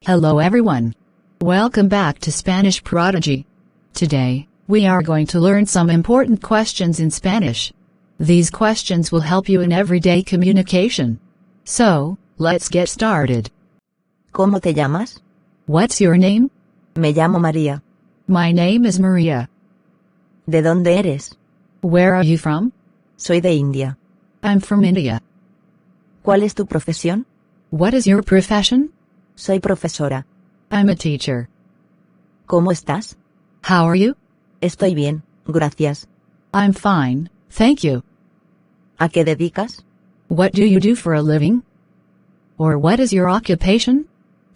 Hello everyone. Welcome back to Spanish Prodigy. Today, we are going to learn some important questions in Spanish. These questions will help you in everyday communication. So, let's get started. ¿Cómo te llamas? What's your name? Me llamo María. My name is Maria. ¿De dónde eres? Where are you from? Soy de India. I'm from India. ¿Cuál es tu profesión? What is your profession? Soy profesora. I'm a teacher. ¿Cómo estás? How are you? Estoy bien, gracias. I'm fine, thank you. ¿A qué dedicas? What do you do for a living? Or what is your occupation?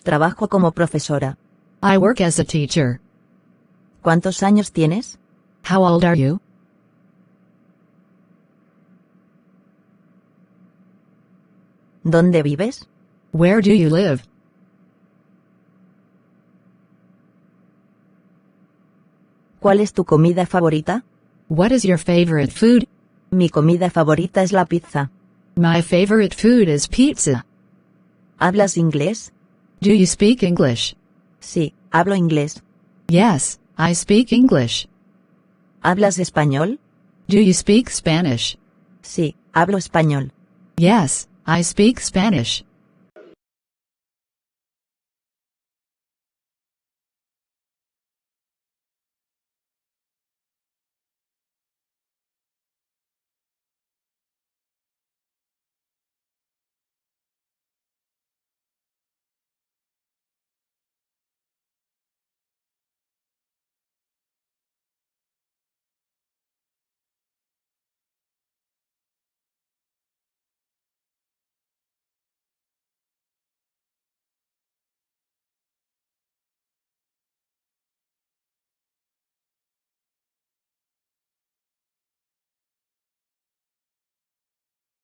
Trabajo como profesora. I work as a teacher. ¿Cuántos años tienes? How old are you? ¿Dónde vives? Where do you live? ¿Cuál es tu comida favorita? What is your favorite food? Mi comida favorita es la pizza. My favorite food is pizza. ¿Hablas inglés? Do you speak English? Sí, hablo inglés. Yes, I speak English. ¿Hablas español? Do you speak Spanish? Sí, hablo español. Yes, I speak Spanish.